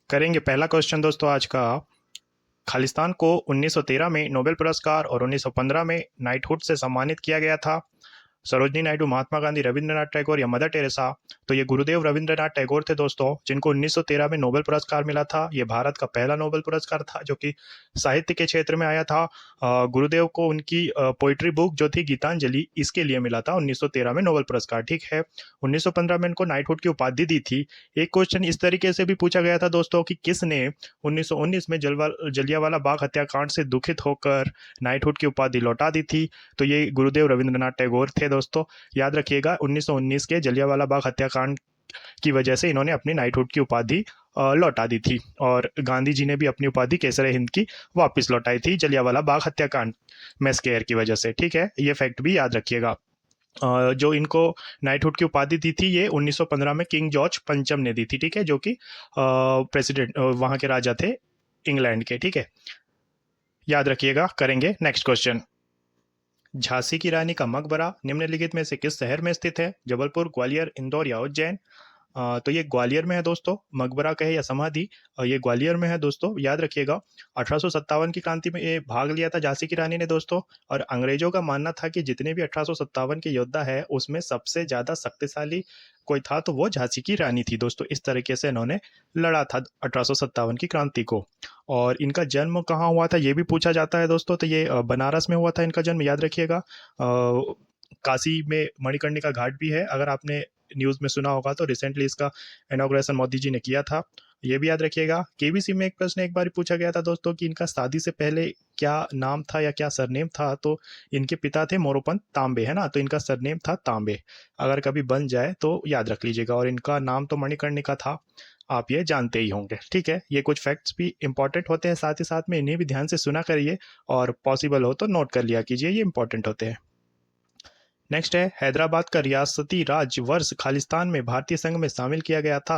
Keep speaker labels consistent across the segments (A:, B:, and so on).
A: करेंगे पहला क्वेश्चन दोस्तों आज का। खालिस्तान को 1913 में नोबेल पुरस्कार और 1915 में नाइटहुड से सम्मानित किया गया था। सरोजनी नायडू, महात्मा गांधी, रविंद्रनाथ टैगोर या मदर टेरेसा। तो ये गुरुदेव रविंद्रनाथ टैगोर थे दोस्तों, जिनको 1913 में नोबेल पुरस्कार मिला था। ये भारत का पहला नोबेल पुरस्कार था जो कि साहित्य के क्षेत्र में आया था। गुरुदेव को उनकी पोइट्री बुक जो थी गीतांजलि, इसके लिए मिला था 1913 में नोबेल पुरस्कार। ठीक है, 1915 में इनको नाइटहुड की उपाधि दी थी। एक क्वेश्चन इस तरीके से भी पूछा गया था दोस्तों कि किसने 1919 में जलियांवाला बाग हत्याकांड से दुखित होकर नाइटहुड की उपाधि लौटा दी थी। तो ये गुरुदेव रविंद्रनाथ टैगोर थे दोस्तों। याद रखिएगा, 1919 के जलियांवाला बाग हत्याकांड की वजह से इन्होंने अपनी नाइटहुड की उपाधि लौटा दी थी, और गांधी जी ने भी अपनी उपाधि केसर हिंद की वापस लौटाई थी जलियांवाला बाग हत्याकांड मैस्केयर की वजह से। ठीक है, ये फैक्ट भी याद रखिएगा। जो इनको नाइटहुड की उपाधि दी थी ये 1915 में किंग जॉर्ज पंचम ने दी थी। ठीक है, जो कि प्रेसिडेंट वहां के राजा थे इंग्लैंड के। ठीक है, याद रखिएगा। करेंगे नेक्स्ट क्वेश्चन। झांसी की रानी का मकबरा निम्नलिखित में से किस शहर में स्थित है? जबलपुर, ग्वालियर, इंदौर या उज्जैन। तो ये ग्वालियर में है दोस्तों। मकबरा कहे या समाधि, ये ग्वालियर में है दोस्तों। याद रखिएगा, 1857 की क्रांति में ये भाग लिया था झांसी की रानी ने दोस्तों। और अंग्रेजों का मानना था कि जितने भी 1857 के योद्धा है उसमें सबसे ज्यादा शक्तिशाली कोई था तो वो झांसी की रानी थी दोस्तों। इस तरीके से इन्होंने लड़ा था 1857 की क्रांति को। और इनका जन्म कहाँ हुआ था ये भी पूछा जाता है दोस्तों। तो ये बनारस में हुआ था इनका जन्म। याद रखिएगा, काशी में मणिकर्णिका घाट भी है, अगर आपने न्यूज़ में सुना होगा तो रिसेंटली इसका इनॉग्रेशन मोदी जी ने किया था। ये भी याद रखिएगा। केबीसी में एक प्रश्न एक बार पूछा गया था दोस्तों कि इनका शादी से पहले क्या नाम था या क्या सरनेम था। तो इनके पिता थे मोरोपंत तांबे, है ना, तो इनका सरनेम था तांबे। अगर कभी बन जाए तो याद रख लीजिएगा। और इनका नाम तो मणिकर्णिका था, आप ये जानते ही होंगे। ठीक है, ये कुछ फैक्ट्स भी इंपॉर्टेंट होते हैं, साथ ही साथ में इन्हें भी ध्यान से सुना करिए, और पॉसिबल हो तो नोट कर लिया कीजिए, ये इंपॉर्टेंट होते हैं। नेक्स्ट है, हैदराबाद का रियासती राज्य वर्ष खालिस्तान में भारतीय संघ में शामिल किया गया था।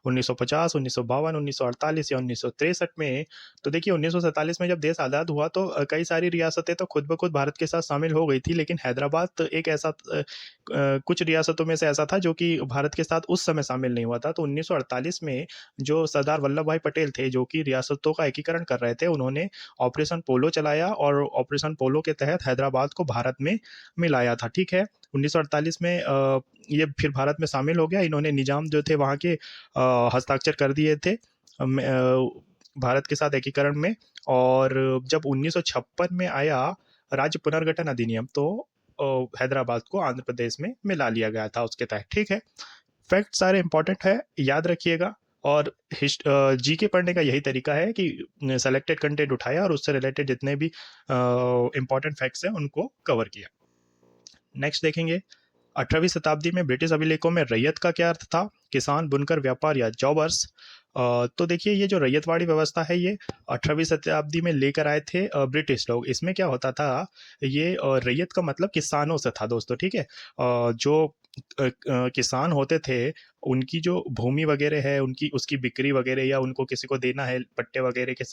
A: 1950, 1952, 1948 या 1963 में। तो देखिए, 1947 में जब देश आज़ाद हुआ तो कई सारी रियासतें तो खुद ब खुद भारत के साथ शामिल हो गई थी, लेकिन हैदराबाद एक ऐसा कुछ रियासतों में से ऐसा था जो कि भारत के साथ उस समय शामिल नहीं हुआ था। तो 1948 में जो सरदार वल्लभ भाई पटेल थे, जो कि रियासतों का एकीकरण कर रहे थे, उन्होंने ऑपरेशन पोलो चलाया, और ऑपरेशन पोलो के तहत हैदराबाद को भारत में मिलाया था। ठीक है, 1948 में ये फिर भारत में शामिल हो गया। इन्होंने निजाम जो थे वहाँ के हस्ताक्षर कर दिए थे भारत के साथ एकीकरण में। और जब 1956 में आया राज्य पुनर्गठन अधिनियम, तो हैदराबाद को आंध्र प्रदेश में मिला लिया गया था उसके तहत। ठीक है, फैक्ट सारे इंपॉर्टेंट है, याद रखिएगा। और जीके पढ़ने का यही तरीका है कि सेलेक्टेड कंटेंट उठाया और उससे रिलेटेड जितने भी इंपॉर्टेंट फैक्ट्स हैं उनको कवर किया। नेक्स्ट देखेंगे, 18वीं शताब्दी में ब्रिटिश अभिलेखों में रैयत का क्या अर्थ था? किसान, बुनकर, व्यापार या जॉबर्स। तो देखिए, ये जो रैयतवाड़ी व्यवस्था है ये 18वीं शताब्दी में लेकर आए थे ब्रिटिश लोग। इसमें क्या होता था, ये रैयत का मतलब किसानों से था दोस्तों। ठीक है, जो किसान होते थे, उनकी जो भूमि वगैरह है, उनकी उसकी बिक्री वगैरह, या उनको किसी को देना है पट्टे वगैरह के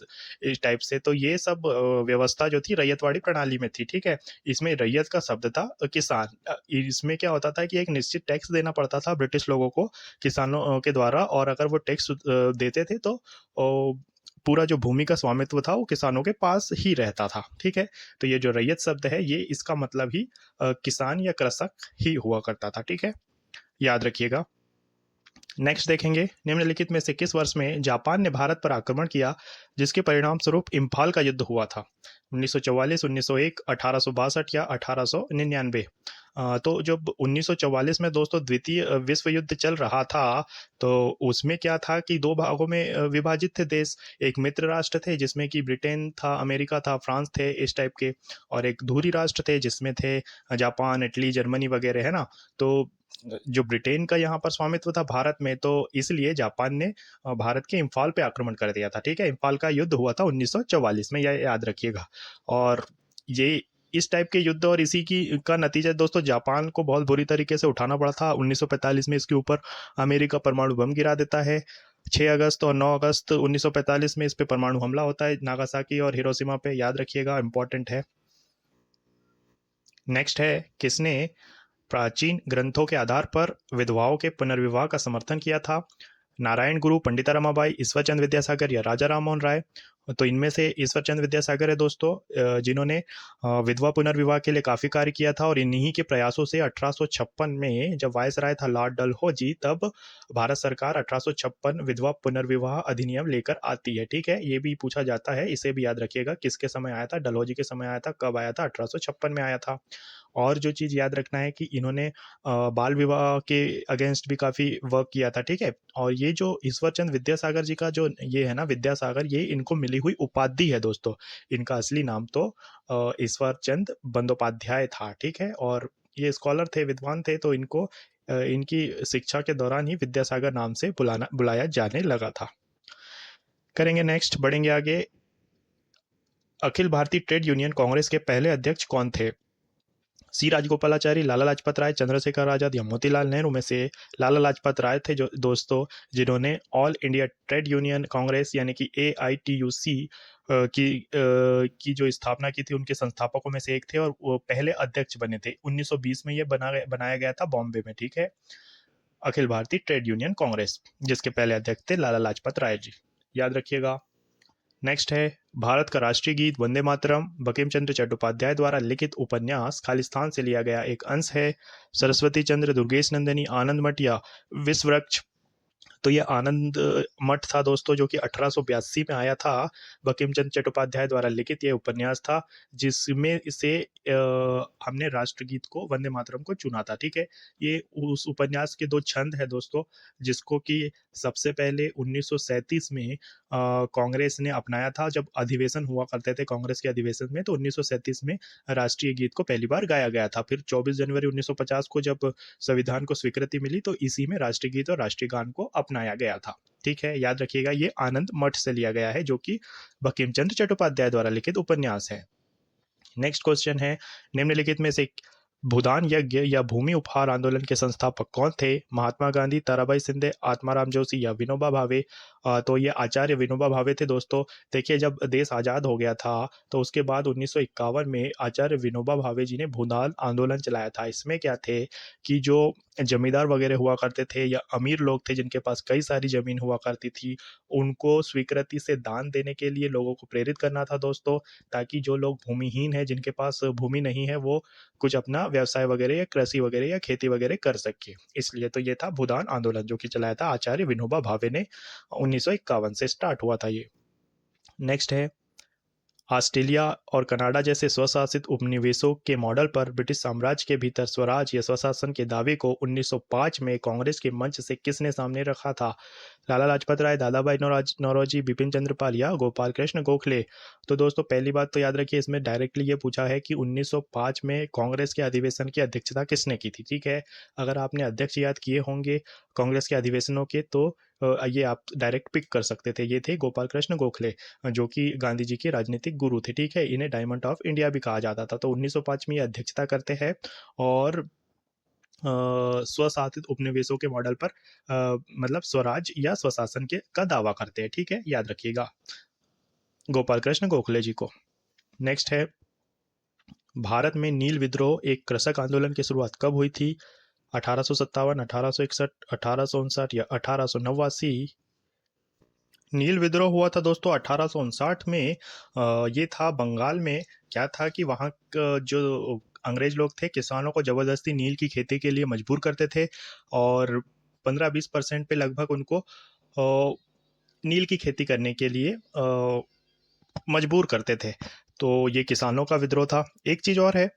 A: इस टाइप से, तो ये सब व्यवस्था जो थी रैयतवाड़ी प्रणाली में थी। ठीक है, इसमें रैयत का शब्द था किसान। इसमें क्या होता था कि एक निश्चित टैक्स देना पड़ता था ब्रिटिश लोगों को किसानों के द्वारा, और अगर वो टैक्स देते थे तो पूरा जो भूमि का स्वामित्व था वो किसानों के पास ही रहता था। ठीक है, तो ये जो रैयत शब्द है ये इसका मतलब ही किसान या कृषक ही हुआ करता था। ठीक है, याद रखिएगा। नेक्स्ट देखेंगे, निम्नलिखित में से किस वर्ष में जापान ने भारत पर आक्रमण किया जिसके परिणाम स्वरूप इम्फाल का युद्ध हुआ था? 1944, 1901, 1862 या 1899। तो जब 1944 में दोस्तों द्वितीय विश्व युद्ध चल रहा था, तो उसमें क्या था कि दो भागों में विभाजित थे देश। एक मित्र राष्ट्र थे जिसमें कि ब्रिटेन था, अमेरिका था, फ्रांस थे, इस टाइप के। और एक धुरी राष्ट्र थे जिसमें थे जापान, इटली, जर्मनी वगैरह, है ना। तो जो ब्रिटेन का यहाँ पर स्वामित्व था भारत में, तो इसलिए जापान ने भारत के इम्फाल पे आक्रमण कर दिया था। ठीक है, इम्फाल का युद्ध हुआ था 1944 में, यह याद रखिएगा। और ये इस टाइप के युद्ध और इसी की का नतीजा दोस्तों जापान को बहुत बुरी तरीके से उठाना पड़ा था। 1945 में इसके ऊपर अमेरिका परमाणु बम गिरा देता है। 6 अगस्त और 9 अगस्त 1945 में इस पे परमाणु हमला होता है नागासाकी और हिरोशिमा पे, याद रखिएगा, इंपॉर्टेंट है। नेक्स्ट है, किसने प्राचीन ग्रंथों के आधार पर विधवाओं के पुनर्विवाह का समर्थन किया था? नारायण गुरु, पंडिता रमाबाई, ईश्वर चंद्र विद्यासागर या राजा राम मोहन राय? तो इनमें से ईश्वर चंद्र विद्यासागर है दोस्तों, जिन्होंने विधवा पुनर्विवाह के लिए काफी कार्य किया था, और इन्हीं के प्रयासों से 1856 में जब वायसराय था लॉर्ड डलहौजी, तब भारत सरकार 1856 विधवा पुनर्विवाह अधिनियम लेकर आती है। ठीक है, ये भी पूछा जाता है, इसे भी याद रखिएगा, किसके समय आया था? डलहौजी के समय आया था। कब आया था? 1856 में आया था। और जो चीज़ याद रखना है कि इन्होंने बाल विवाह के अगेंस्ट भी काफ़ी वर्क किया था। ठीक है, और ये जो ईश्वर चंद्र विद्यासागर जी का जो ये है ना विद्यासागर, ये इनको मिली हुई उपाधि है दोस्तों। इनका असली नाम तो ईश्वर चंद्र बंदोपाध्याय था। ठीक है, और ये स्कॉलर थे, विद्वान थे, तो इनको इनकी शिक्षा के दौरान ही विद्यासागर नाम से बुलाया जाने लगा था। करेंगे नेक्स्ट, बढ़ेंगे आगे। अखिल भारतीय ट्रेड यूनियन कांग्रेस के पहले अध्यक्ष कौन थे? सी राजगोपालाचारी, लाला लाजपत राय, चंद्रशेखर आजाद या मोतीलाल नेहरू में से लाला लाजपत राय थे जो दोस्तों, जिन्होंने all India trade union Congress यानी कि AITUC की जो स्थापना की थी, उनके संस्थापकों में से एक थे, और वो पहले अध्यक्ष बने थे। 1920 में ये बनाया गया था बॉम्बे में। ठीक है, अखिल भारतीय ट्रेड यूनियन कांग्रेस, जिसके पहले अध्यक्ष थे लाला लाजपत राय जी, याद रखिएगा। नेक्स्ट है, भारत का राष्ट्रीय गीत वंदे मातरम बंकिम चंद्र चट्टोपाध्याय द्वारा लिखित उपन्यास खालिस्तान से लिया गया एक अंश है। सरस्वती चंद्र, दुर्गेश नंदिनी, आनंद मठ या विश्व वृक्ष? तो ये आनंद मठ था दोस्तों, जो कि 1882 में आया था। बंकिम चंद्र चट्टोपाध्याय द्वारा लिखित ये उपन्यास था, जिसमें से हमने राष्ट्रगीत को वंदे मातरम को चुना था। ठीक है, ये उस उपन्यास के दो छंद है दोस्तों, जिसको कि सबसे पहले 1937 में कांग्रेस ने अपनाया था। जब अधिवेशन हुआ करते थे कांग्रेस के अधिवेशन में, तो 1937 में राष्ट्रीय गीत को पहली बार गाया गया था। फिर 24 जनवरी 1950 को जब संविधान को स्वीकृति मिली, तो इसी में राष्ट्रीय गीत और राष्ट्रीय गान को अपनाया गया था। ठीक है, याद रखिएगा, ये आनंद मठ से लिया गया है, जो कि बंकिम चंद्र चट्टोपाध्याय द्वारा लिखित उपन्यास है। नेक्स्ट क्वेश्चन है, निम्नलिखित में से भूदान यज्ञ या भूमि उपहार आंदोलन के संस्थापक कौन थे? महात्मा गांधी, ताराबाई सिंधे, आत्माराम जोशी या विनोबा भावे? तो ये आचार्य विनोबा भावे थे दोस्तों। देखिए, जब देश आज़ाद हो गया था, तो उसके बाद 1951 में आचार्य विनोबा भावे जी ने भूदान आंदोलन चलाया था। इसमें क्या थे कि जो जमींदार वगैरह हुआ करते थे, या अमीर लोग थे जिनके पास कई सारी जमीन हुआ करती थी, उनको स्वीकृति से दान देने के लिए लोगों को प्रेरित करना था दोस्तों, ताकि जो लोग भूमिहीन हैं, जिनके पास भूमि नहीं है, वो कुछ अपना व्यवसाय वगैरह या कृषि वगैरह या खेती वगैरह कर सके। इसलिए तो ये था भूदान आंदोलन, जो कि चलाया था आचार्य विनोबा भावे ने। 1951 से स्टार्ट हुआ था ये। नेक्स्ट है, ऑस्ट्रेलिया और कनाडा जैसे स्वशासित उपनिवेशों के मॉडल पर ब्रिटिश साम्राज्य के भीतर स्वराज या स्वशासन के दावे को 1905 में कांग्रेस के मंच से किसने सामने रखा था? लाला लाजपत राय, दादा भाई नौरोजी, बिपिन चंद्रपाल या गोपाल कृष्ण गोखले? तो दोस्तों, पहली बात तो याद रखिए, इसमें डायरेक्टली ये पूछा है कि 1905 में कांग्रेस के अधिवेशन की अध्यक्षता किसने की थी। ठीक है, अगर आपने अध्यक्ष याद किए होंगे कांग्रेस के अधिवेशनों के, तो ये आप डायरेक्ट पिक कर सकते थे। ये थे गोपाल कृष्ण गोखले, जो कि गांधी जी के राजनीतिक गुरु थे। ठीक है, इन्हें डायमंड ऑफ इंडिया भी कहा जाता था। तो 1905 में ये अध्यक्षता करते हैं, और स्वशासित उपनिवेशों के मॉडल पर मतलब स्वराज या स्वशासन के का दावा करते हैं। ठीक है, याद रखिएगा गोपाल कृष्ण गोखले जी को। नेक्स्ट है, भारत में नील विद्रोह एक कृषक आंदोलन की शुरुआत कब हुई थी? 1857, 1861, 1859 या 1889? नील विद्रोह हुआ था दोस्तों 1859 में। ये था बंगाल में। क्या था कि वहाँ जो अंग्रेज लोग थे, किसानों को जबरदस्ती नील की खेती के लिए मजबूर करते थे, और 15-20% पे लगभग उनको नील की खेती करने के लिए मजबूर करते थे। तो ये किसानों का विद्रोह था। एक चीज और है,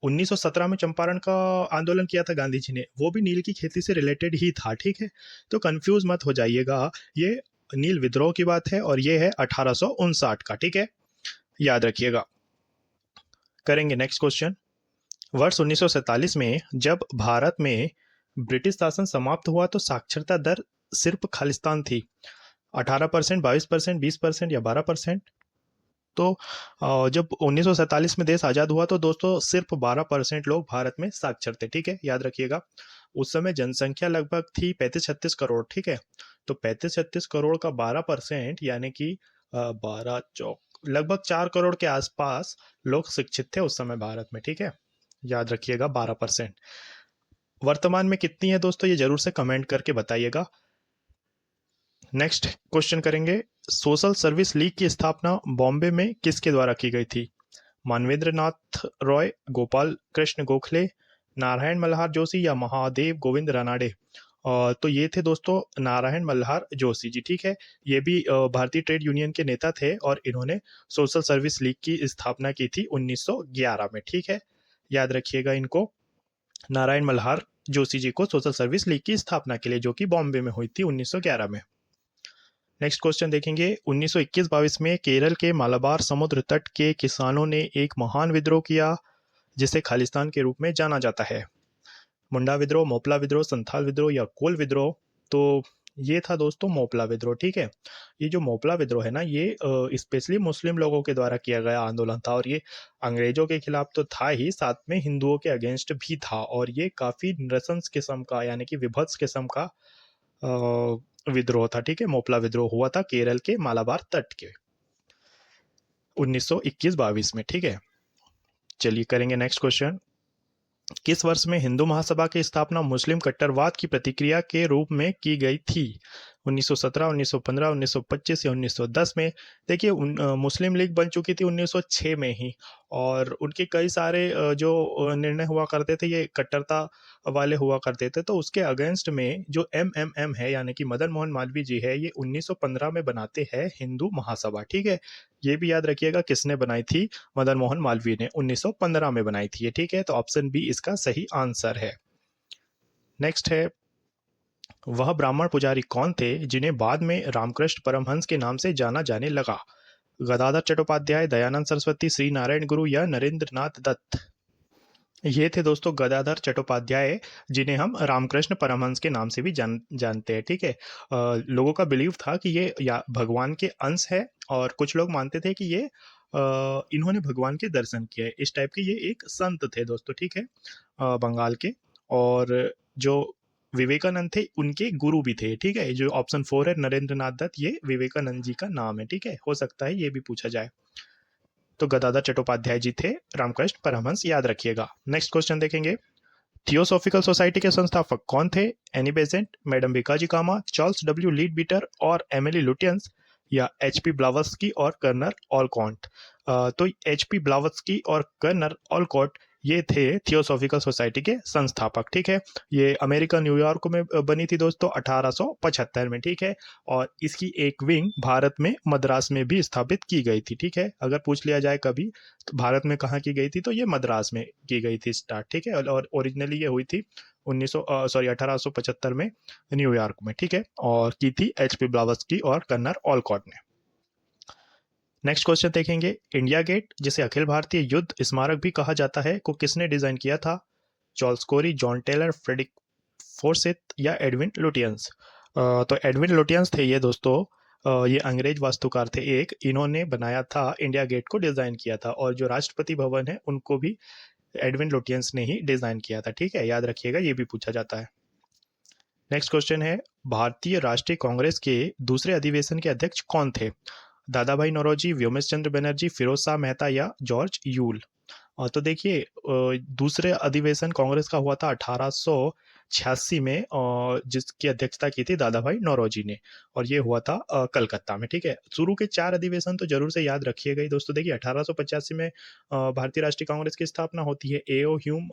A: 1917 में चंपारण का आंदोलन किया था गांधी जी ने, वो भी नील की खेती से रिलेटेड ही था। ठीक है, तो कंफ्यूज मत हो जाइएगा, ये नील विद्रोह की बात है, और ये है 1859 का। ठीक है, याद रखिएगा। करेंगे नेक्स्ट क्वेश्चन। वर्ष 1947 में जब भारत में ब्रिटिश शासन समाप्त हुआ, तो साक्षरता दर सिर्फ खालिस्तान थी 18%, 22%, 20% या 12%? तो जब 1947 में देश आज़ाद हुआ, तो दोस्तों सिर्फ 12% लोग भारत में साक्षर थे। ठीक है, याद रखिएगा। उस समय जनसंख्या लगभग थी 35-36 करोड़। ठीक है, तो 35-36 करोड़ का 12%, यानी कि 12 चौक लगभग 4 करोड़ के आसपास लोग शिक्षित थे उस समय भारत में। ठीक है, याद रखिएगा 12%। वर्तमान में कितनी है दोस्तों, ये जरूर से कमेंट करके बताइएगा। नेक्स्ट क्वेश्चन करेंगे, सोशल सर्विस लीग की स्थापना बॉम्बे में किसके द्वारा की गई थी? मानवेंद्र नाथ रॉय, गोपाल कृष्ण गोखले, नारायण मल्हार जोशी या महादेव गोविंद रानाडे? तो ये थे दोस्तों नारायण मल्हार जोशी जी, ठीक है। ये भी भारतीय ट्रेड यूनियन के नेता थे और इन्होंने सोशल सर्विस लीग की स्थापना की थी 1911 में, ठीक है। याद रखिएगा इनको, नारायण मल्हार जोशी जी को सोशल सर्विस लीग की स्थापना के लिए, जो कि बॉम्बे में हुई थी 1911 में। नेक्स्ट क्वेश्चन देखेंगे, 1921-22 में केरल के मालाबार समुद्र तट के किसानों ने एक महान विद्रोह किया जिसे खालिस्तान के रूप में जाना जाता है। मुंडा विद्रोह, मोपला विद्रोह, संथाल विद्रोह या कोल विद्रोह? तो ये था दोस्तों मोपला विद्रोह, ठीक है। ये जो मोपला विद्रोह है ना, ये स्पेशली मुस्लिम लोगों के द्वारा किया गया आंदोलन था और ये अंग्रेजों के खिलाफ तो था ही, साथ में हिंदुओं के अगेंस्ट भी था और ये काफी नृशंस किस्म का यानी कि विभत्स किस्म का विद्रोह था, ठीक है। मोपला विद्रोह हुआ था केरल के मालाबार तट के 1921-22 में, ठीक है। चलिए करेंगे नेक्स्ट क्वेश्चन, किस वर्ष में हिंदू महासभा की स्थापना मुस्लिम कट्टरवाद की प्रतिक्रिया के रूप में की गई थी? 1917, 1915, 1925 या 1910 में? देखिए मुस्लिम लीग बन चुकी थी 1906 में ही और उनके कई सारे जो निर्णय हुआ करते थे ये कट्टरता वाले हुआ करते थे, तो उसके अगेंस्ट में जो एमएमएम है यानी कि मदन मोहन मालवीय जी है, ये 1915 में बनाते हैं हिंदू महासभा, ठीक है। ये भी याद रखिएगा किसने बनाई थी, मदन मोहन मालवीय ने 1915 में बनाई थी ये, ठीक है। तो ऑप्शन बी इसका सही आंसर है। नेक्स्ट है, वह ब्राह्मण पुजारी कौन थे जिन्हें बाद में रामकृष्ण परमहंस के नाम से जाना जाने लगा? गदाधर चट्टोपाध्याय, दयानंद सरस्वती, श्री नारायण गुरु या नरेंद्र नाथ दत्त? ये थे दोस्तों गदाधर चट्टोपाध्याय, जिन्हें हम रामकृष्ण परमहंस के नाम से भी जानते हैं, ठीक है। लोगों का बिलीव था कि ये या भगवान के अंश है और कुछ लोग मानते थे कि ये इन्होंने भगवान के दर्शन किए, इस टाइप के ये एक संत थे दोस्तों, ठीक है, बंगाल के। और जो विवेकानंद थे उनके गुरु भी थे, ठीक है। जो ऑप्शन 4 है नरेंद्र नाथ दत्त, ये विवेकानंद जी का नाम है, ठीक है। हो सकता है ये भी पूछा जाए। तो गदाधर चट्टोपाध्याय जी थे रामकृष्ण परमहंस, याद रखिएगा। नेक्स्ट क्वेश्चन देखेंगे, थियोसॉफिकल सोसाइटी के संस्थापक कौन थे? एनी बेसेंट, मैडम बीकाजी कामा, चार्ल्स डब्ल्यू लीड बीटर और एमिली लुटियंस या एचपी ब्लावत्स्की और कर्नल ऑलकॉट? तो एचपी ब्लावत्स्की और कर्नल ऑलकॉट ये थे थियोसॉफिकल सोसाइटी के संस्थापक, ठीक है। ये अमेरिका न्यूयॉर्क में बनी थी दोस्तों 1875 में, ठीक है। और इसकी एक विंग भारत में मद्रास में भी स्थापित की गई थी, ठीक है। अगर पूछ लिया जाए कभी तो भारत में कहाँ की गई थी, तो ये मद्रास में की गई थी स्टार्ट, ठीक है। और ओरिजिनली ये हुई थी 1875 में न्यूयॉर्क में, ठीक है। और की थी एचपी ब्लावत्स्की और कर्नल ऑलकॉट ने। नेक्स्ट क्वेश्चन देखेंगे, इंडिया गेट जिसे अखिल भारतीय युद्ध स्मारक भी कहा जाता है को किसने डिजाइन किया था? चार्ल्स कोरी, जॉन टेलर, फ्रेडरिक फोर्सिथ या एडविन लुटियंस? तो एडविन लुटियंस थे ये दोस्तों, ये अंग्रेज वास्तुकार थे एक, इन्होंने बनाया था, इंडिया गेट को डिजाइन किया था। और जो राष्ट्रपति भवन है उनको भी एडविन लुटियंस ने ही डिजाइन किया था, ठीक है। याद रखिएगा ये भी पूछा जाता है। नेक्स्ट क्वेश्चन है, भारतीय राष्ट्रीय कांग्रेस के दूसरे अधिवेशन के अध्यक्ष कौन थे? दादा भाई नौरोजी, व्योमेश चंद्र बनर्जी, फिरोज शाह मेहता या जॉर्ज यूल? तो देखिए दूसरे अधिवेशन कांग्रेस का हुआ था 1886 में, जिसकी अध्यक्षता की थी दादा भाई नौरोजी ने और ये हुआ था कलकत्ता में, ठीक है। शुरू के 4 अधिवेशन तो जरूर से याद रखिएगा ही दोस्तों। देखिए 1885 में भारतीय राष्ट्रीय कांग्रेस की स्थापना होती है, एओ ह्यूम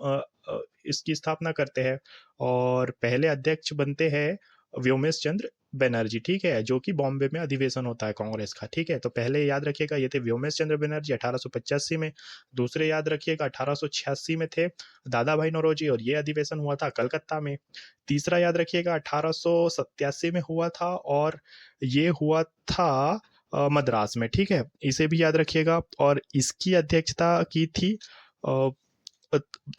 A: इसकी स्थापना करते हैं और पहले अध्यक्ष बनते हैं व्योमेश चंद्र बनर्जी, ठीक है, जो कि बॉम्बे में अधिवेशन होता है कांग्रेस का, ठीक है। तो पहले याद रखिएगा ये थे व्योमेश चंद्र बनर्जी 1885 में, दूसरे याद रखिएगा 1886 में थे दादा भाई नौरोजी और ये अधिवेशन हुआ था कलकत्ता में। तीसरा याद रखिएगा 1887 में हुआ था और ये हुआ था मद्रास में, ठीक है, इसे भी याद रखिएगा। और इसकी अध्यक्षता की थी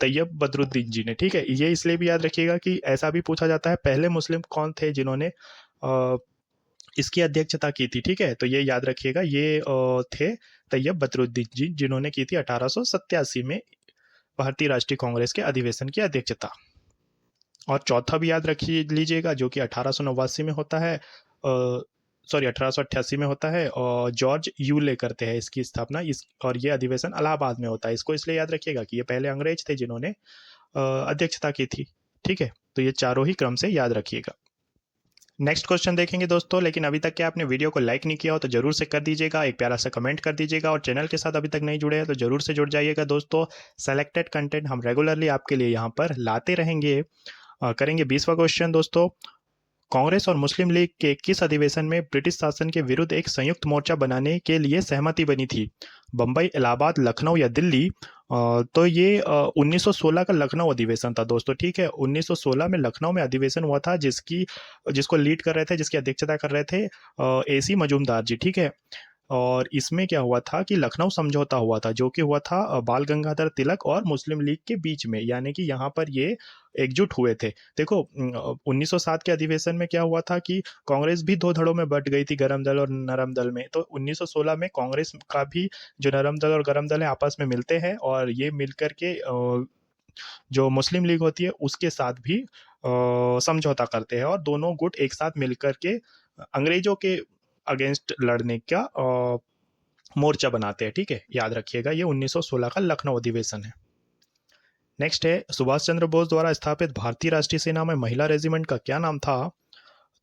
A: तैयब बदरुद्दीन जी ने, ठीक है। ये इसलिए भी याद रखिएगा कि ऐसा भी पूछा जाता है पहले मुस्लिम कौन थे जिन्होंने इसकी अध्यक्षता की थी, ठीक है। तो ये याद रखिएगा, ये थे तैयब बदरुद्दीन जी जिन्होंने की थी 1887 में भारतीय राष्ट्रीय कांग्रेस के अधिवेशन की अध्यक्षता। और चौथा भी याद रखिए लीजिएगा जो कि 1889 में होता है, सॉरी 1888 में होता है और जॉर्ज यूले करते हैं इसकी स्थापना, इस और ये अधिवेशन इलाहाबाद में होता है। इसको इसलिए याद रखिएगा कि ये पहले अंग्रेज थे जिन्होंने अध्यक्षता की थी, ठीक है। तो ये चारों ही क्रम से याद रखिएगा। नेक्स्ट क्वेश्चन देखेंगे दोस्तों, लेकिन अभी तक के आपने वीडियो को लाइक नहीं किया हो तो जरूर से कर दीजिएगा, एक प्यारा सा कमेंट कर दीजिएगा, और चैनल के साथ अभी तक नहीं जुड़े हैं तो जरूर से जुड़ जाइएगा दोस्तों। सेलेक्टेड कंटेंट हम रेगुलरली आपके लिए यहाँ पर लाते रहेंगे। करेंगे 20वां क्वेश्चन दोस्तों। कांग्रेस और मुस्लिम लीग के किस अधिवेशन में ब्रिटिश शासन के विरुद्ध एक संयुक्त मोर्चा बनाने के लिए सहमति बनी थी? बम्बई, इलाहाबाद, लखनऊ या दिल्ली? तो ये 1916 का लखनऊ अधिवेशन था दोस्तों, ठीक है। 1916 में लखनऊ में अधिवेशन हुआ था, जिसको लीड कर रहे थे, जिसकी अध्यक्षता कर रहे थे एसी मजूमदार जी, ठीक है। और इसमें क्या हुआ था कि लखनऊ समझौता हुआ था, जो कि हुआ था बाल गंगाधर तिलक और मुस्लिम लीग के बीच में, यानी कि यहाँ पर ये एकजुट हुए थे। देखो 1907 के अधिवेशन में क्या हुआ था कि कांग्रेस भी दो धड़ों में बट गई थी, गरम दल और नरम दल में। तो 1916 में कांग्रेस का भी जो नरम दल और गरम दल है आपस में मिलते हैं, और ये मिलकर के जो मुस्लिम लीग होती है उसके साथ भी समझौता करते हैं, और दोनों गुट एक साथ मिलकर के अंग्रेजों के अगेंस्ट लड़ने का मोर्चा बनाते हैं, ठीक है। याद रखिएगा, ये 1916 का लखनऊ अधिवेशन है। नेक्स्ट है, सुभाष चंद्र बोस द्वारा स्थापित भारतीय राष्ट्रीय सेना में महिला रेजिमेंट का क्या नाम था?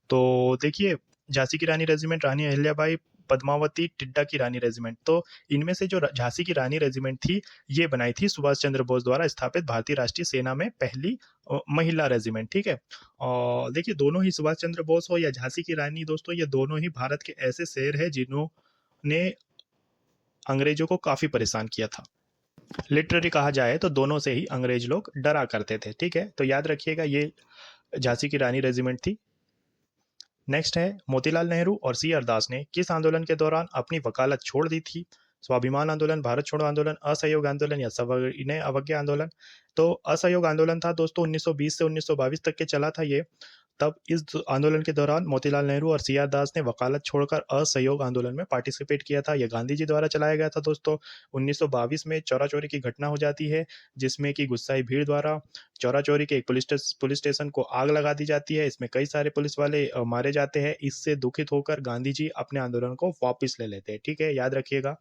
A: तो देखिए, झांसी की रानी रेजिमेंट, रानी अहिल्याबाई, पद्मावती, टिड्डा की रानी रेजिमेंट। तो इनमें से जो झांसी की रानी रेजिमेंट थी, ये बनाई थी सुभाष चंद्र बोस द्वारा स्थापित भारतीय राष्ट्रीय सेना में पहली महिला रेजिमेंट, ठीक है। और देखिए, दोनों ही सुभाष चंद्र बोस हो या झांसी की रानी दोस्तों, ये दोनों ही भारत के ऐसे शेर हैं जिन्होंने अंग्रेजों को काफी परेशान किया था। लिटरेरी कहा जाए तो दोनों से ही अंग्रेज लोग डरा करते थे, ठीक है। तो याद रखिएगा, ये झांसी की रानी रेजिमेंट थी। नेक्स्ट है, मोतीलाल नेहरू और सी आर दास ने किस आंदोलन के दौरान अपनी वकालत छोड़ दी थी? स्वाभिमान आंदोलन, भारत छोड़ो आंदोलन, असहयोग आंदोलन या सविनय अवज्ञा आंदोलन? तो असहयोग आंदोलन था दोस्तों, 1920 से 1922 तक के चला था ये। तब इस आंदोलन के दौरान मोतीलाल नेहरू और सी आर दास ने वकालत छोड़कर असहयोग आंदोलन में पार्टिसिपेट किया था। यह गांधी जी द्वारा चलाया गया था दोस्तों। 1922 में चौरा चोरी की घटना हो जाती है, जिसमें कि गुस्साई भीड़ द्वारा चौरा चोरी के एक पुलिस स्टेशन को आग लगा दी जाती है। इसमें कई सारे पुलिस वाले मारे जाते हैं। इससे दुखित होकर गांधी जी अपने आंदोलन को वापस ले लेते हैं, ठीक है। याद रखिएगा,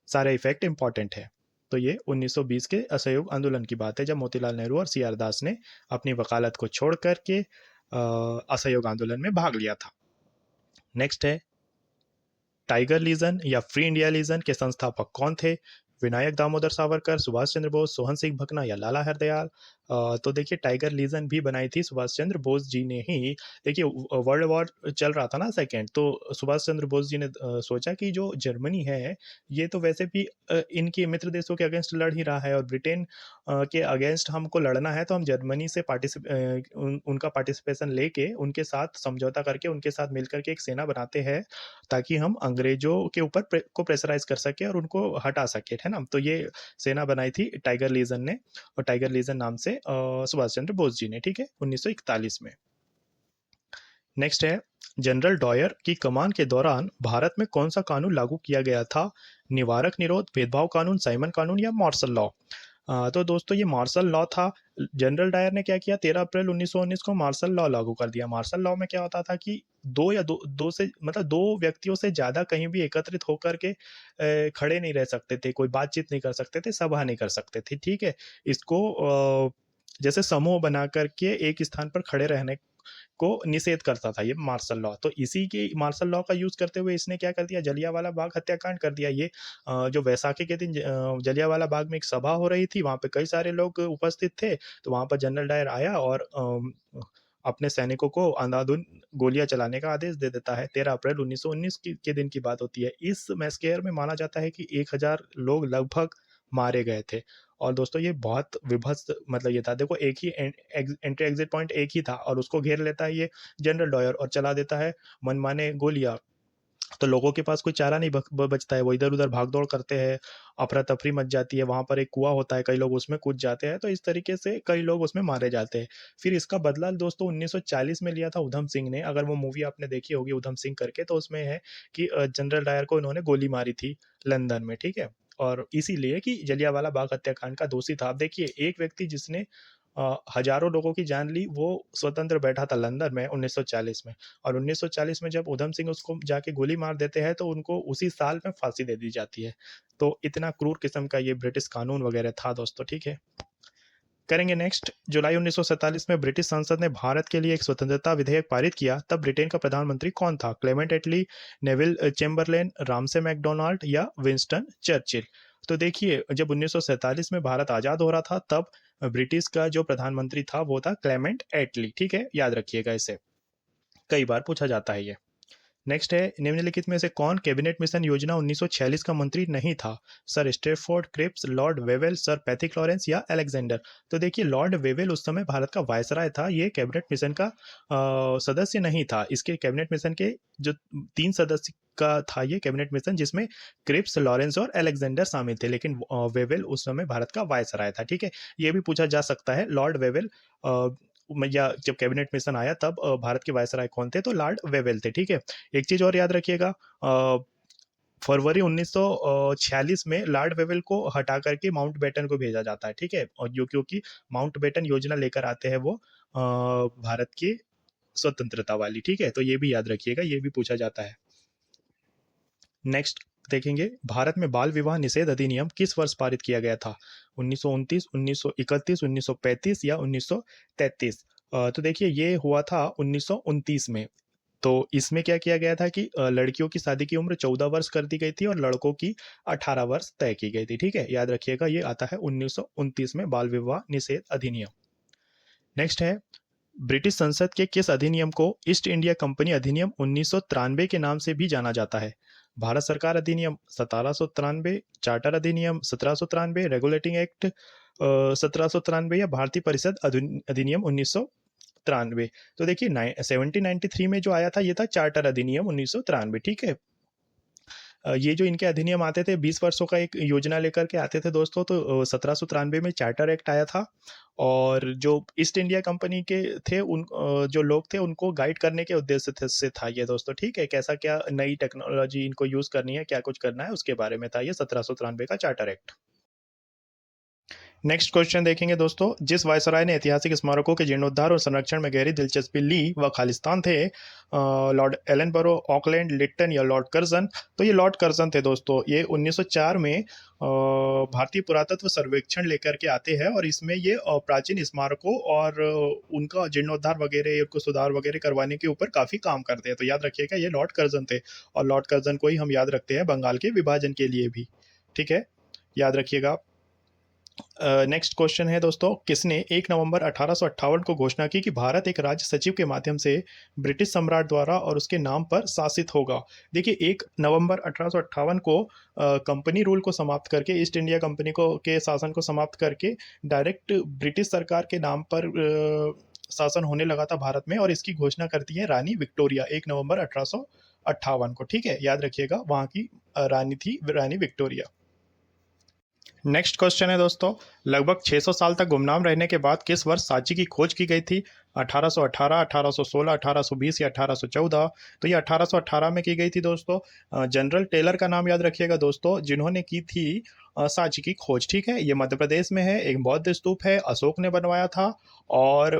A: सारे इफेक्ट इंपॉर्टेंट है। तो ये 1920 के असहयोग आंदोलन की बात है, जब मोतीलाल नेहरू और सी आर दास ने अपनी वकालत को छोड़ करके असहयोग आंदोलन में भाग लिया था। नेक्स्ट है, टाइगर लीजन या फ्री इंडिया लीजन के संस्थापक कौन थे? विनायक दामोदर सावरकर, सुभाष चंद्र बोस, सोहन सिंह भकना या लाला हरदयाल? तो देखिए, टाइगर लीजन भी बनाई थी सुभाष चंद्र बोस जी ने ही। देखिए, वर्ल्ड वॉर चल रहा था ना, सेकेंड, तो सुभाष चंद्र बोस जी ने सोचा कि जो जर्मनी है, ये तो वैसे भी इनके मित्र देशों के अगेंस्ट लड़ ही रहा है, और ब्रिटेन के अगेंस्ट हमको लड़ना है, तो हम जर्मनी से उनका पार्टिसिपेशन लेके, उनके साथ समझौता करके, उनके साथ मिलकर के एक सेना बनाते हैं, ताकि हम अंग्रेजों के ऊपर को प्रेशराइज कर सके और उनको हटा सके, है ना। तो ये सेना बनाई थी टाइगर लीजन ने, और टाइगर लीजन नाम से सुभाष चंद्र बोस जी ने, ठीक है, 1941 में। नेक्स्ट है, जनरल डॉयर की कमान के दौरान भारत में कौन सा कानून लागू किया गया था? निवारक निरोध, भेदभाव कानून, साइमन कानून या मार्शल लॉ? तो दोस्तों, ये मार्शल लॉ था। जनरल डायर ने क्या किया, 13 अप्रैल 1919 को मार्शल लॉ लागू कर दिया। मार्शल लॉ में क्या होता था कि दो से मतलब दो व्यक्तियों से ज्यादा कहीं भी एकत्रित होकर के खड़े नहीं रह सकते थे, कोई बातचीत नहीं कर सकते थे, सभा नहीं कर सकते थे, ठीक है। इसको जैसे समूह बना करके एक स्थान पर खड़े रहने को निषेध करता था ये मार्शल लॉ। तो इसी के मार्शल लॉ का यूज करते हुए इसने क्या कर दिया, जलियांवाला बाग हत्याकांड कर दिया। ये जो वैसाखी के दिन जलियांवाला बाग में एक सभा हो रही थी, वहां पे कई सारे लोग उपस्थित थे, तो वहां पर जनरल डायर आया और अपने सैनिकों को अंधाधुंध गोलियां चलाने का आदेश दे देता है। 13 अप्रैल 1919 के दिन की बात होती है। इस मैस्केयर में माना जाता है कि 1000 लोग लगभग मारे गए थे। और दोस्तों, ये बहुत विभत्स मतलब ये था। देखो, एक ही एंट्री एग्जिट पॉइंट एक ही था, और उसको घेर लेता है ये जनरल डॉयर और चला देता है मनमाने गोलियां। तो लोगों के पास कोई चारा नहीं बचता है, वो इधर उधर भाग दौड़ करते हैं, अफरा तफरी मच जाती है। वहां पर एक कुआं होता है, कई लोग उसमें कूद जाते हैं, तो इस तरीके से कई लोग उसमें मारे जाते हैं। फिर इसका बदला दोस्तों 1940 में लिया था उधम सिंह ने। अगर वो मूवी आपने देखी होगी उधम सिंह करके, तो उसमें है कि जनरल डायर को इन्होंने गोली मारी थी लंदन में, ठीक है। और इसीलिए कि जलियांवाला बाग हत्याकांड का दोषी था। आप देखिए, एक व्यक्ति जिसने हजारों लोगों की जान ली, वो स्वतंत्र बैठा था लंदन में 1940 में, और 1940 में जब उधम सिंह उसको जाके गोली मार देते हैं, तो उनको उसी साल में फांसी दे दी जाती है। तो इतना क्रूर किस्म का ये ब्रिटिश कानून वगैरह था दोस्तों, ठीक है। करेंगे नेक्स्ट। जुलाई 1947 में ब्रिटिश संसद ने भारत के लिए एक स्वतंत्रता विधेयक पारित किया, तब ब्रिटेन का प्रधानमंत्री कौन था? क्लेमेंट एटली, नेविल चेम्बरलेन, रामसे मैकडोनाल्ड या विंस्टन चर्चिल? तो देखिए, जब 1947 में भारत आजाद हो रहा था, तब ब्रिटिश का जो प्रधानमंत्री था वो था क्लेमेंट एटली। ठीक है, याद रखिएगा इसे, कई बार पूछा जाता है ये। नेक्स्ट है, निम्नलिखित में से कौन कैबिनेट मिशन योजना 1946 का मंत्री नहीं था? Sir Stafford Cripps, Lord Wavell, sir Pethick Lawrence या अलेक्जेंडर? तो देखिए, लॉर्ड वेवेल उस समय भारत का वायसराय था, ये कैबिनेट मिशन का सदस्य नहीं था। इसके कैबिनेट मिशन के जो 3 सदस्य का था ये कैबिनेट मिशन, जिसमें क्रिप्स, लॉरेंस और अलेक्जेंडर शामिल थे, लेकिन वेवेल उस समय भारत का वायसराय था। ठीक है, ये भी पूछा जा सकता है, लॉर्ड वेवेल या जब कैबिनेट मिशन आया तब भारत के वायसराय कौन थे? तो लॉर्ड वेवेल थे। ठीक है, एक चीज और याद रखिएगा, फरवरी 1946 में लॉर्ड वेवेल को हटा करके माउंट बेटन को भेजा जाता है। ठीक है, और जो क्योंकि माउंट बेटन योजना लेकर आते हैं वो भारत की स्वतंत्रता वाली। ठीक है, तो ये भी याद रखिएगा, ये भी पूछा जाता है। नेक्स्ट देखेंगे, भारत में बाल विवाह निषेध अधिनियम किस वर्ष पारित किया गया था? 1929, 1931, 1935 या 1933? तो देखिए, ये हुआ था 1929 में। तो इसमें क्या किया गया था कि लड़कियों की शादी की उम्र 14 वर्ष कर दी गई थी और लड़कों की 18 वर्ष तय की गई थी। ठीक है, याद रखिएगा, ये आता है 1929 में बाल विवाह निषेध अधिनियम। नेक्स्ट है, ब्रिटिश संसद के किस अधिनियम को ईस्ट इंडिया कंपनी अधिनियम 1993 के नाम से भी जाना जाता है? भारत सरकार अधिनियम 1793, चार्टर अधिनियम 1793, रेगुलेटिंग एक्ट 1793 या भारतीय परिषद अधिनियम 1993? तो देखिए, 1793 में जो आया था ये था चार्टर अधिनियम 1993। ठीक है, ये जो इनके अधिनियम आते थे 20 वर्षों का एक योजना लेकर के आते थे दोस्तों, तो 1793 में चार्टर एक्ट आया था। और जो ईस्ट इंडिया कंपनी के थे उन जो लोग थे उनको गाइड करने के उद्देश्य से था ये दोस्तों। ठीक है, कैसा क्या नई टेक्नोलॉजी इनको यूज करनी है, क्या कुछ करना है, उसके बारे में था ये 1793 का चार्टर एक्ट। नेक्स्ट क्वेश्चन देखेंगे दोस्तों, जिस वायसराय ने ऐतिहासिक स्मारकों के जीर्णोद्धार और संरक्षण में गहरी दिलचस्पी ली वह खालिस्तान थे? लॉर्ड एलनबरो, ऑकलैंड, लिट्टन या लॉर्ड कर्जन? तो ये लॉर्ड कर्जन थे दोस्तों। ये 1904 में भारतीय पुरातत्व सर्वेक्षण लेकर के आते हैं और इसमें ये प्राचीन स्मारकों और उनका जीर्णोद्धार वगैरह, उनको सुधार वगैरह करवाने के ऊपर काफी काम करते हैं। तो याद रखिएगा, ये लॉर्ड कर्जन थे और लॉर्ड कर्जन को ही हम याद रखते हैं बंगाल के विभाजन के लिए भी। ठीक है, याद रखिएगा। नेक्स्ट क्वेश्चन है दोस्तों, किसने 1 नवंबर 1858 को घोषणा की कि भारत एक राज्य सचिव के माध्यम से ब्रिटिश सम्राट द्वारा और उसके नाम पर शासित होगा? देखिए, 1 नवंबर 1858 को कंपनी रूल को समाप्त करके, ईस्ट इंडिया कंपनी को के शासन को समाप्त करके डायरेक्ट ब्रिटिश सरकार के नाम पर शासन होने लगा था भारत में, और इसकी घोषणा करती है रानी विक्टोरिया 1 नवंबर 1858 को। ठीक है, याद रखिएगा, वहां की रानी थी रानी विक्टोरिया। नेक्स्ट क्वेश्चन है दोस्तों, लगभग 600 साल तक गुमनाम रहने के बाद किस वर्ष सांची की खोज की गई थी? 1818, 1816, 1820 या 1814? तो ये 1818 में की गई थी दोस्तों। जनरल टेलर का नाम याद रखिएगा दोस्तों, जिन्होंने की थी सांची की खोज। ठीक है, ये मध्य प्रदेश में है, एक बौद्ध स्तूप है, अशोक ने बनवाया था और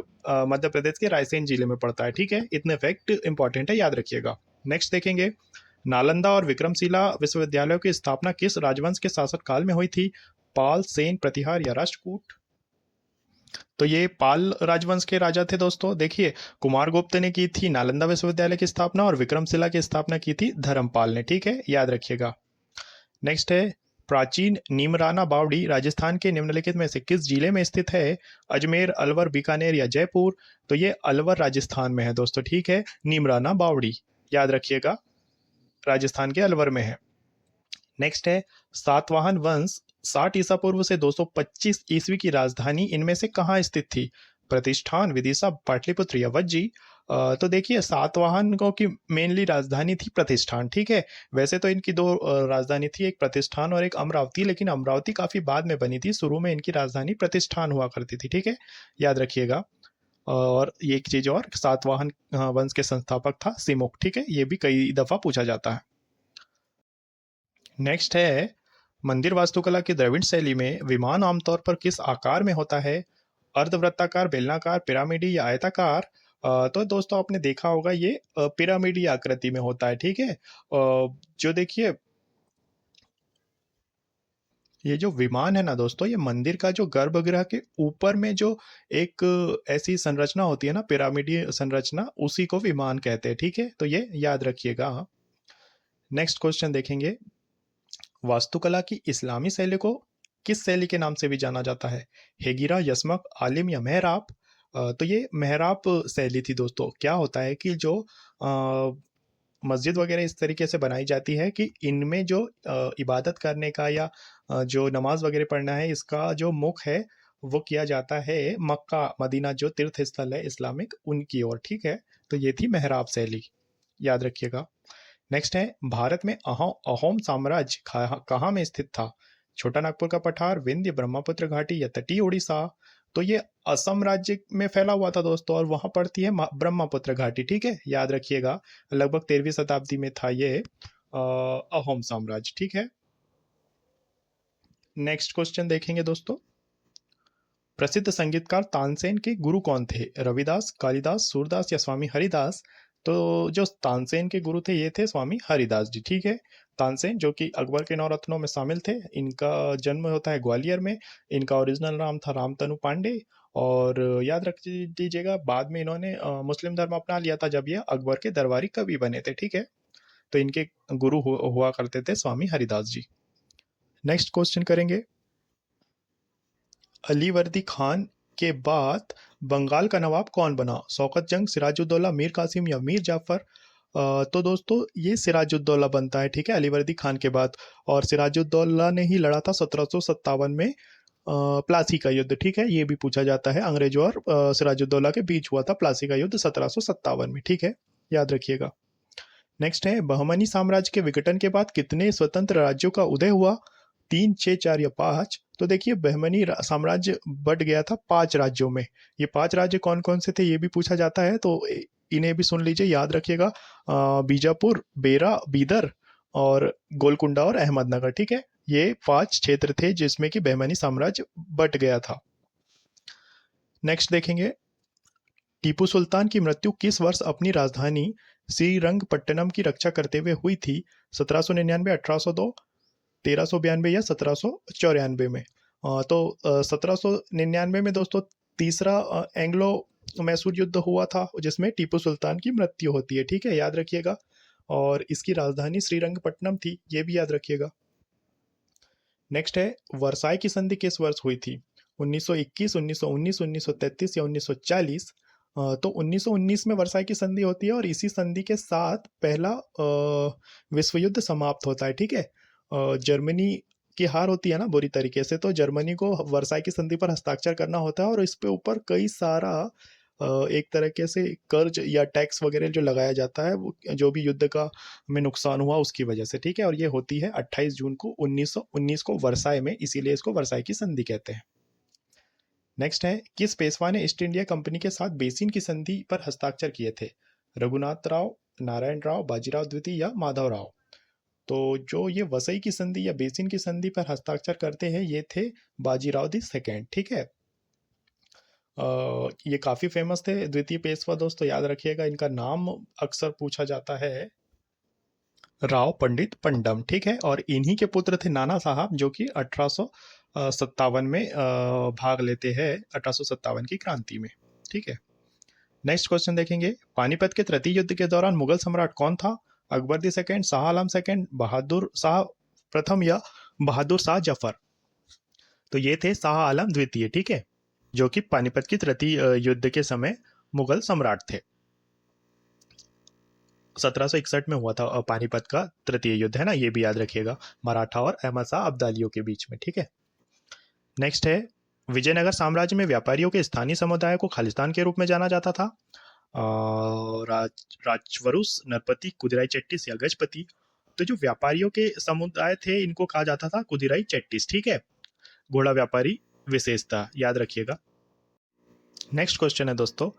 A: मध्य प्रदेश के रायसेन जिले में पड़ता है। ठीक है, इतने फैक्ट इंपॉर्टेंट है, याद रखिएगा। नेक्स्ट देखेंगे, नालंदा और विक्रमशिला विश्वविद्यालयों की स्थापना किस राजवंश के शासनकाल में हुई थी? पाल, सेन, प्रतिहार या राष्ट्रकूट? तो ये पाल राजवंश के राजा थे दोस्तों। देखिए, कुमारगुप्त ने की थी नालंदा विश्वविद्यालय की स्थापना और विक्रमशिला की स्थापना की थी धर्मपाल ने। ठीक है, याद रखिएगा। नेक्स्ट है, प्राचीन नीमराना बावड़ी राजस्थान के निम्नलिखित में से किस जिले में स्थित है? अजमेर, अलवर, बीकानेर या जयपुर? तो ये अलवर राजस्थान में है दोस्तों। ठीक है, नीमराना बावड़ी, याद रखिएगा, राजस्थान के अलवर में है। नेक्स्ट है, सातवाहन वंश 60 ईसा पूर्व से 225 ईस्वी की राजधानी इनमें से कहाँ स्थित थी? प्रतिष्ठान, विदिशा, पाटलिपुत्र या वज्जी? तो देखिए, सातवाहनों की मेनली राजधानी थी प्रतिष्ठान। ठीक है, वैसे तो इनकी दो राजधानी थी, एक प्रतिष्ठान और एक अमरावती, लेकिन अमरावती काफी बाद में बनी थी, शुरू में इनकी राजधानी प्रतिष्ठान हुआ करती थी। ठीक है, याद रखिएगा। और ये एक चीज और, सातवाहन वंश के संस्थापक था सिमुक। ठीक है, ये भी कई दफा पूछा जाता है। नेक्स्ट है, मंदिर वास्तुकला की द्रविड़ शैली में विमान आमतौर पर किस आकार में होता है? अर्धवृत्ताकार, बेलनाकार, पिरामिडी या आयताकार? तो दोस्तों, आपने देखा होगा ये पिरामिडी आकृति में होता है। ठीक है, जो देखिए, ये जो विमान है ना दोस्तों, ये मंदिर का जो गर्भगृह के ऊपर में जो एक ऐसी संरचना होती है ना, पिरामिडीय संरचना, उसी को विमान कहते हैं। ठीक है, तो ये याद रखिएगा। नेक्स्ट क्वेश्चन देखेंगे, वास्तुकला की इस्लामी शैली को किस शैली के नाम से भी जाना जाता है? हेगिरा, यशमक, आलिम या मेहराब? तो ये मेहराब शैली थी दोस्तों। क्या होता है कि जो मस्जिद वगैरह इस तरीके से बनाई जाती है कि इनमें जो इबादत करने का या जो नमाज वगैरह पढ़ना है, इसका जो मुख है वो किया जाता है मक्का मदीना, जो तीर्थ स्थल है इस्लामिक, उनकी ओर। ठीक है, तो ये थी मेहराब शैली, याद रखिएगा। नेक्स्ट है, भारत में अहोम साम्राज्य कहाँ में स्थित था? छोटा नागपुर का पठार, विंध्य, ब्रह्मपुत्र घाटी या तटीय उड़ीसा? तो ये असम राज्य में फैला हुआ था दोस्तों, और वहां पड़ती है ब्रह्मपुत्र घाटी। ठीक है, याद रखिएगा। लगभग 13वीं शताब्दी में था ये अहोम साम्राज्य। ठीक है, नेक्स्ट क्वेश्चन देखेंगे दोस्तों, प्रसिद्ध संगीतकार तानसेन के गुरु कौन थे? रविदास, कालिदास, सूरदास या स्वामी हरिदास? तो जो तानसेन के गुरु थे, ये थे स्वामी हरिदास जी। ठीक है, तानसेन जो कि अकबर के 9 रत्नों में शामिल थे, इनका जन्म होता है ग्वालियर में। इनका ओरिजिनल नाम था रामतनु पांडे, और याद रख दीजिएगा, बाद में इन्होंने मुस्लिम धर्म अपना लिया था जब ये अकबर के दरबारी कवि बने थे। ठीक है, तो इनके गुरु हुआ करते थे स्वामी हरिदास जी। नेक्स्ट क्वेश्चन करेंगे, अलीवर्दी खान के बाद बंगाल का नवाब कौन बना? शौकत जंग, सिराजुद्दौला, मीर कासिम या मीर जाफर? तो दोस्तों ये सिराजुद्दौला बनता है। ठीक है, अलीवर्दी खान के बाद, और सिराजुद्दौला ने ही लड़ा था 1757 में प्लासी का युद्ध। ठीक है, ये भी पूछा जाता है, अंग्रेजों और सिराजुद्दौला के बीच हुआ था प्लासी का युद्ध 1757 में। ठीक है, याद रखिएगा। नेक्स्ट है, बहमनी साम्राज्य के विघटन के बाद कितने स्वतंत्र राज्यों का उदय हुआ? 3, 6, 4 या 5? तो देखिए, बहमनी साम्राज्य बट गया था 5 राज्यों में। ये 5 राज्य कौन कौन से थे, ये भी पूछा जाता है, तो इन्हें भी सुन लीजिए, याद रखिएगा। बीजापुर, बेरा, बीदर और गोलकुंडा और अहमदनगर। ठीक है, ये 5 क्षेत्र थे जिसमें कि बहमनी साम्राज्य बट गया था। नेक्स्ट देखेंगे, टीपू सुल्तान की मृत्यु किस वर्ष अपनी राजधानी श्रीरंगपट्टनम की रक्षा करते हुए हुई थी? 1799, 1802, 1392 या 1794 में? तो 1799 में दोस्तों तीसरा एंग्लो मैसूर युद्ध हुआ था, जिसमें टीपू सुल्तान की मृत्यु होती है। ठीक है, याद रखिएगा, और इसकी राजधानी श्रीरंगपट्टनम थी, ये भी याद रखिएगा। नेक्स्ट है, वर्साई की संधि किस वर्ष हुई थी? 1921, 1919, 1933 या 1940? तो 1919 में वर्साई की संधि होती है, और इसी संधि के साथ पहला विश्व युद्ध समाप्त होता है। ठीक है, जर्मनी की हार होती है ना बुरी तरीके से, तो जर्मनी को वर्साई की संधि पर हस्ताक्षर करना होता है, और इस पे ऊपर कई सारा एक तरीके से कर्ज या टैक्स वगैरह जो लगाया जाता है, वो जो भी युद्ध का में नुकसान हुआ उसकी वजह से। ठीक है, और ये होती है 28 जून को 1919 को वर्साई में, इसीलिए इसको वर्साई की संधि कहते हैं। नेक्स्ट है, किस पेशवा ने ईस्ट इंडिया कंपनी के साथ बेसिन की संधि पर हस्ताक्षर किए थे? रघुनाथ राव, नारायण राव, बाजीराव द्वितीय या माधव राव? तो जो ये वसई की संधि या बेसिन की संधि पर हस्ताक्षर करते हैं, ये थे बाजीराव दी सेकेंड। ठीक है, ये काफी फेमस थे द्वितीय पेशवा दोस्तों, याद रखिएगा, इनका नाम अक्सर पूछा जाता है, राव पंडित पंडम। ठीक है, और इन्हीं के पुत्र थे नाना साहब, जो कि 1857 में भाग लेते हैं 1857 की क्रांति में। ठीक है, नेक्स्ट क्वेश्चन देखेंगे, पानीपत के तृतीय युद्ध के दौरान मुगल सम्राट कौन था? Akbar the second, Shah Alam second, Bahadur Shah प्रथम या बहादुर शाह जफर? तो ये थे शाह आलम द्वितीय। ठीक है, जो कि पानीपत की तृतीय युद्ध के समय मुगल सम्राट थे। 1761 में हुआ था पानीपत का तृतीय युद्ध, है ना, ये भी याद रखिएगा, मराठा और अहमद शाह अब्दालियों के बीच में। ठीक है, नेक्स्ट है, विजयनगर साम्राज्य में व्यापारियों के स्थानीय समुदाय को खालिस्तान के रूप में जाना जाता था? राजवरुस, नरपति, कुदिराई चेट्टीस या गजपति? तो जो व्यापारियों के समुदाय थे, इनको कहा जाता था कुदिराई चेट्टीस। ठीक है, घोड़ा व्यापारी विशेषता, याद रखिएगा। नेक्स्ट क्वेश्चन है दोस्तों,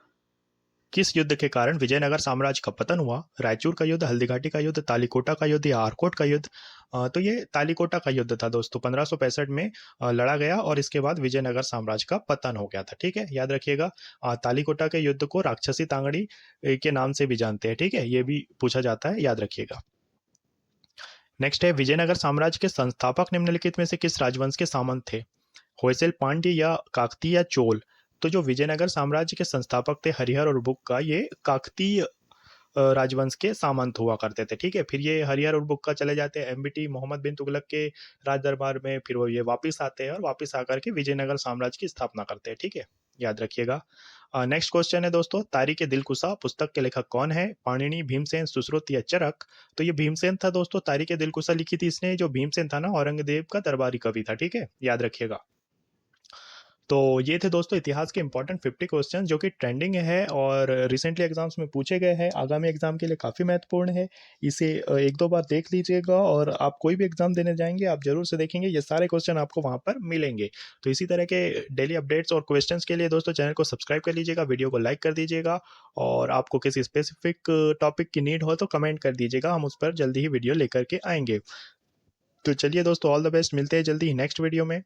A: किस युद्ध के कारण विजयनगर साम्राज्य का पतन हुआ? रायचूर का युद्ध, हल्दीघाटी का युद्ध, तालीकोटा का युद्ध या आरकोट का युद्ध? तो ये तालीकोटा का युद्ध था दोस्तों, 1565 में लड़ा गया, और इसके बाद विजयनगर साम्राज्य का पतन हो गया था। ठीक है, याद रखिएगा। तालीकोटा के युद्ध को राक्षसी तांगड़ी के नाम से भी जानते हैं। ठीक है, ये भी पूछा जाता है, याद रखिएगा। नेक्स्ट है विजयनगर साम्राज्य के संस्थापक निम्नलिखित में से किस राजवंश के सामंत थे? होयसल, पांड्य या काकतीय या चोल? तो जो विजयनगर साम्राज्य के संस्थापक थे हरिहर और बुक्का, ये काकतीय राजवंश के सामंत हुआ करते थे। ठीक है, फिर ये हरिहर और बुक्का चले जाते हैं एमबीटी मोहम्मद बिन तुगलक के राज दरबार में, फिर वो ये वापस आते हैं और वापस आकर के विजयनगर साम्राज्य की स्थापना करते हैं। ठीक है, याद रखिएगा। नेक्स्ट क्वेश्चन है दोस्तों, तारीख दिलकुशा पुस्तक के लेखक कौन है? पाणिनि, भीमसेन, सुश्रुत या चरक? तो ये भीमसेन था दोस्तों। तारीख दिलकुशा लिखी थी इसने। जो भीमसेन था ना, औरंगजेब का दरबारी कवि था। ठीक है, याद रखिएगा। तो ये थे दोस्तों इतिहास के इंपॉर्टेंट 50 क्वेश्चन जो कि ट्रेंडिंग है और रिसेंटली एग्जाम्स में पूछे गए हैं। आगामी एग्जाम के लिए काफ़ी महत्वपूर्ण है। इसे एक दो बार देख लीजिएगा और आप कोई भी एग्जाम देने जाएंगे आप जरूर से देखेंगे, ये सारे क्वेश्चन आपको वहाँ पर मिलेंगे। तो इसी तरह के डेली अपडेट्स और क्वेश्चन के लिए दोस्तों चैनल को सब्सक्राइब कर लीजिएगा, वीडियो को लाइक कर दीजिएगा, और आपको किसी स्पेसिफिक टॉपिक की नीड हो तो कमेंट कर दीजिएगा, हम उस पर जल्दी ही वीडियो लेकर के आएंगे। तो चलिए दोस्तों, ऑल द बेस्ट, मिलते हैं जल्दी ही नेक्स्ट वीडियो में।